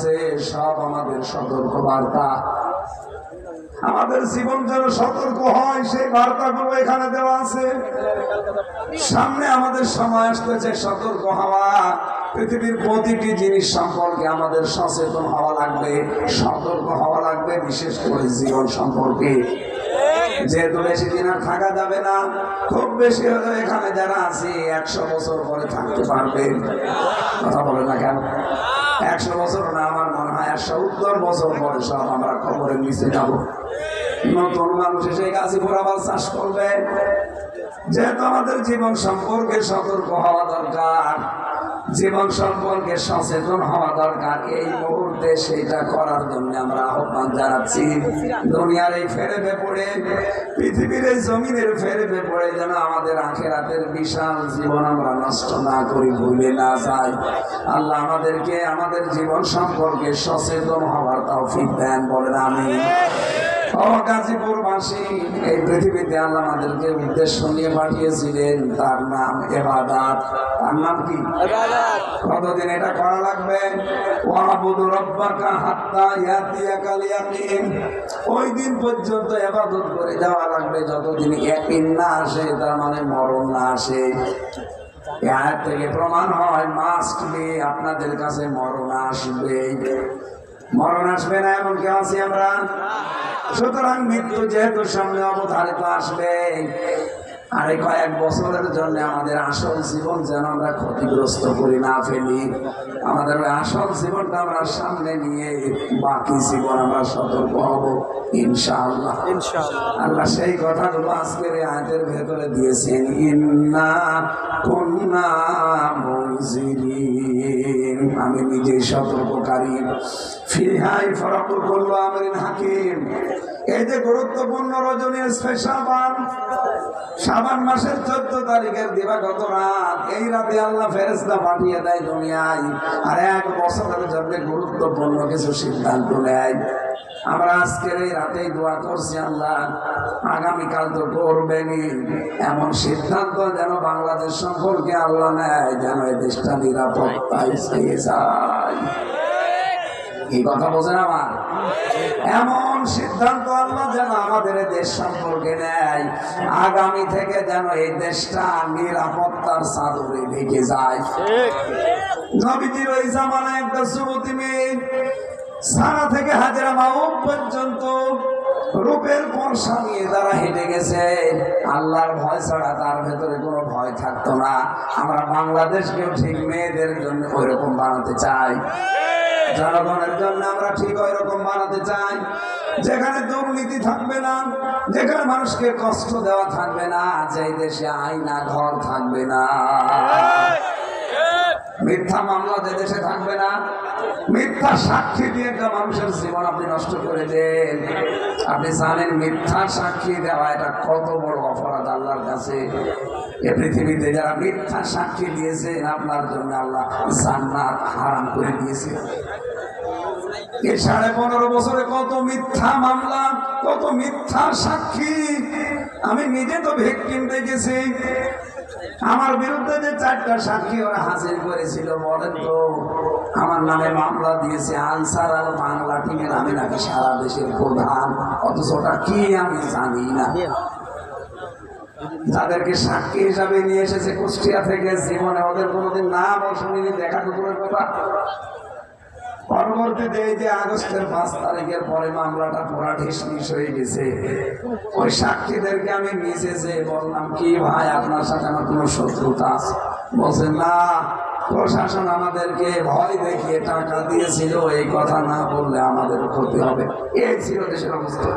আছে সব আমাদের সতর্ক বার্তা। আমাদের জীবন যেন সতর্ক হয় সেই বার্তাগুলো এখানে দেওয়া আছে। সামনে আমাদের সময় আসতেছে সতর্ক হওয়া। পৃথিবীর প্রতিটি জিনিস সম্পর্কে আমাদের সচেতন হওয়া লাগবে, সতর্ক হওয়া লাগবে, বিশেষ করে জীবন সম্পর্কে। যেহেতু বেশি দিন আর থাকা যাবে না, খুব বেশি হলে এখানে যারা আছি 100 বছর পরে থাকতে পারবে। কথা বলে না কেন? 100 বছর না, আমার মনে হয় 70 বছর পরে সব আমরা খবরের নিচে যাবো। নতুন মানুষ এসে গাছীপুর আবার চাষ করবে। যেহেতু আমাদের জীবন সম্পর্কে সতর্ক হওয়া দরকার, জীবন সম্পর্কে সচেতন হওয়া দরকার। এই মুহূর্তে সেইটা করার জন্য আমরা আহ্বান জানাচ্ছি। দুনিয়ার এই ফেরেবে পড়ে, পৃথিবীর এই জমিনের ফেরেবে পড়ে যেন আমাদের আখিরাতের বিশাল জীবন আমরা নষ্ট না করি, ভুলে না যাই। আল্লাহ আমাদেরকে আমাদের জীবন সম্পর্কে সচেতন হওয়ার তৌফিক দেন, বলেন আমিন। গাজীপুরবাসী, এই পৃথিবীতে আল্লাহ আমাদেরকে উদ্দেশ্য নিয়ে পাঠিয়েছিলেন, তার নাম ইবাদত। তার নাম কি? কতদিন এটা করা লাগবে? ওয়াবুদু রাব্বাকা হাত্তা ইয়াতিয়াকাল ইয়াকিন। ওই দিন পর্যন্ত ইবাদত করে যাওয়া লাগবে যতদিন ইয়াকিন না আসে, তার মানে মরণ না আসে। এর থেকে প্রমাণ হয় মাস্ট বি আপনাদের কাছে মরণ আসবে। মরণ আসবে না এমন কেউ আছি আমরা? সুতরাং মৃত্যু যেহেতু সামনে অবধারিত আসবে, আর এই কয়েক বছরের জন্য আমাদের আসল জীবন যেন আমরা ক্ষতিগ্রস্ত করি না ফেলি। আমাদের ওই আসল জীবনটা আমরা সামনে নিয়ে বাকি জীবন আমরা সতর্ক হব ইনশাআল্লাহ। আল্লাহ সেই কথাগুলো আজকের এই আয়াতের ভেতরে দিয়েছেন, ইন্না কুন্না মুনজিরিন। আমি নিজেই সতর্ককারী। ফিহা ইফরাকু কুল্লু আমরিন হাকিম। এই যে গুরুত্বপূর্ণ রজনীর স্পেশাল শাবান মাসের 14 তারিখের দিবাগত রাত, এই রাতে আল্লাহ ফেরেশতা পাঠিয়ে দেয় দুনিয়ায়, আর 1 বছরের জন্য গুরুত্বপূর্ণ কিছু সিদ্ধান্ত নেয়। আমরা আজকের এই রাতেই দোয়া করছি, আল্লাহ আগামীকাল তো করবেনই, এমন সিদ্ধান্ত যেন বাংলাদেশ সম্পর্কে আল্লাহ নেয় যেন এই দেশটা নিরাপত্তায় পেয়ে যায়। এই কথা বোঝেন আমার? এমন সিদ্ধান্ত আল্লাহ যেন আমাদের দেশ সম্পর্কে নেয়, আগামী থেকে যেন এই দেশটা নিরাপত্তার চাদরে ঢেকে যায়। নবীজির ওই জামানায় একটা যুবতী মেয়ে সারা থেকে হাজরা মাউফ পর্যন্ত রূপের পরশা নিয়ে তারা হেঁটে গেছে। আল্লাহর ভয় ছাড়া তার ভেতরে কোনো ভয় থাকতো না। আমরা বাংলাদেশকেও ঠিক মেয়েদের জন্য ওই রকম বানাতে চাই, জনগণের জন্য আমরা ঠিক ওই রকম বানাতে চাই, যেখানে দুর্নীতি থাকবে না, যেখানে মানুষকে কষ্ট দেওয়া থাকবে না, যে দেশে আয়না ঘর থাকবে না, মিথ্যা মামলা যে দেশে থাকবে না, মিথ্যা সাক্ষী দিয়ে একটা মানুষের জীবন আপনি নষ্ট করে দেন। আপনি জানেন মিথ্যা সাক্ষী দেওয়া এটা কত বড় অপরাধ আল্লাহর কাছে। এই পৃথিবীতে যারা মিথ্যা সাক্ষী দিয়েছেন আপনার জন্য আল্লাহ জান্নাত হারাম করে দিয়েছে। এই 15.5 বছরে কত মিথ্যা মামলা, কত মিথ্যা সাক্ষী। আমি নিজে তো ভিকটিম দেখেছি। আমার বিরুদ্ধে যে 4টা সাক্ষী ওরা হাজির করেছিল, বলেন তো আমার নামে মামলা দিয়েছে আনসার আল বাংলা টিমের, আমি নাকি সারা দেশের প্রধান, অথচ ওটা কি আমি জানি না। যাদেরকে সাক্ষী হিসাবে নিয়ে এসেছে কুষ্টিয়া থেকে, জীবনে ওদের কোনোদিন নাম শুনিনি, দেখা দুপুরের কথা। পরবর্তীতে এই যে আগস্টের 5 তারিখের পরে মামলাটা পুরা ঢিসমিস হয়ে গেছে। ওই সাক্ষীদেরকে আমি নিচে যে বললাম, কি ভাই আপনার সাথে আমার কোনো শত্রুতা আছে? বলছে না, প্রশাসন আমাদেরকে ভয় দেখিয়ে টাকা দিয়েছিল, এই কথা না বললে আমাদের ক্ষতি হবে। এই ছিল দেশের অবস্থা।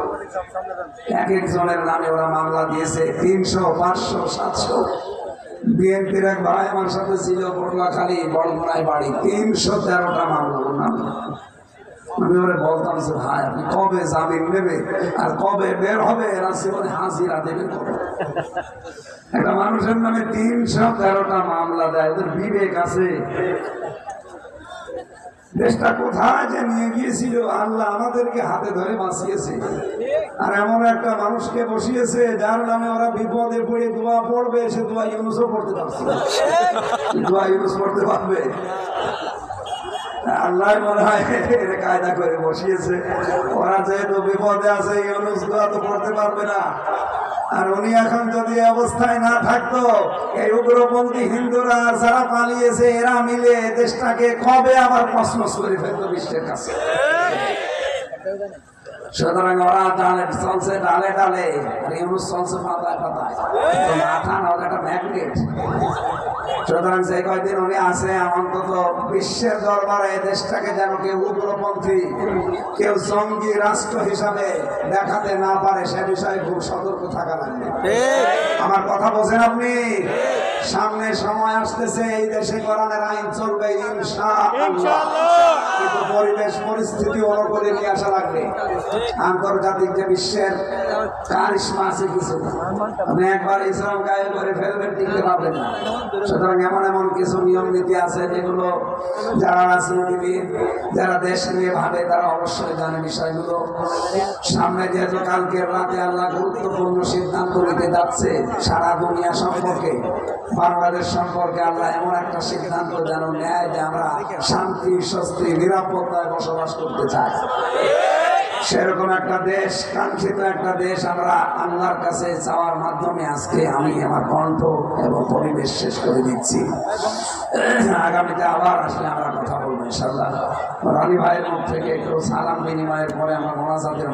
এক একজনের নামে ওরা মামলা দিয়েছে 300, 500, 700। বিএনপির এক ভাই আমার সাথে ছিল, পটুয়াখালী বড়মোড়ায় বাড়ি, 313টা মামলা ওর নামে। আমি ওরে বলতাম যে ভাই আপনি কবে জামিন নেবে আর কবে বের হবে, এরা জীবনে হাজিরা দেবেন কবে? একটা মানুষের নামে 313টা মামলা দেয়, ওদের বিবেক আছে? দেশটা কোথায় যে নিয়ে গিয়েছিল আল্লাহ আমাদেরকে হাতে ধরে বাঁচিয়েছে। আর এমন একটা মানুষকে বসিয়েছে যার নামে ওরা বিপদে পড়ে দোয়া পড়বে, সে দোয়া ইউনুসও পড়তে পারছে, দোয়া ইউনুস পড়তে পারবে? আল্লাহ মনে হয় কায়দা করে বসিয়েছে। ওরা যেহেতু বিপদে আছে এই অনুষ্ঠা তো করতে পারবে না। আর উনি এখন যদি অবস্থায় না থাকতো, এই উগ্রপন্থী হিন্দুরা যারা পালিয়েছে এরা মিলে দেশটাকে কবে আবার কসমস করে ফেলতো বিশ্বের কাছে। সুতরাং ওরা ডালে চলছে ডালে ডালে, আর ইউনুস চলছে পাতায় পাতায়। মাথা না একটা ম্যাগনেট। সুতরাং যে কয়দিন উনি আছে অন্তত বিশ্বের দরবারে দেশটাকে যেন কেউ উগ্রপন্থী, কেউ জঙ্গি রাষ্ট্র হিসাবে দেখাতে না পারে, সে বিষয়ে খুব সতর্ক থাকা লাগবে। আমার কথা বোঝেন আপনি? সামনে সময় আসতেছে এই দেশে কোরআনের আইন চলবে ইনশাআল্লাহ, কিন্তু পরিবেশ পরিস্থিতি অনুকূলে নিয়ে আসা লাগবে। আন্তর্জাতিক যে বিশ্বের কারিশমা আছে কিছু, আপনি একবার ইসলাম গায়ে করে ফেলবেন, টিকতে পারবেন না। সুতরাং এমন এমন কিছু নিয়ম নীতি আছে যেগুলো যারা রাজনীতিবিদ, যারা দেশ নিয়ে ভাবে তারা অবশ্যই জানে বিষয়গুলো। সামনে যেহেতু কালকের রাতে আল্লাহ গুরুত্বপূর্ণ সিদ্ধান্ত নিতে যাচ্ছে সারা দুনিয়া সম্পর্কে, বাংলাদেশ সম্পর্কে আল্লাহ এমন একটা সিদ্ধান্ত যেন নেয় যে আমরা শান্তি, স্বস্তি, নিরাপত্তায় বসবাস করতে চাই। সেরকম একটা দেশ, কাঙ্ক্ষিত একটা দেশ আমরা আল্লাহর কাছে চাওয়ার মাধ্যমে আজকে আমি আমার কণ্ঠ এবং পরিবেশ শেষ করে দিচ্ছি। আগামীতে আবার আসলে আমরা কথা বলবো ইনশাআল্লাহ। রানী ভাইয়ের মুখ থেকে একটু সালাম বিনিময়ের পরে আমরা মোনাজাতের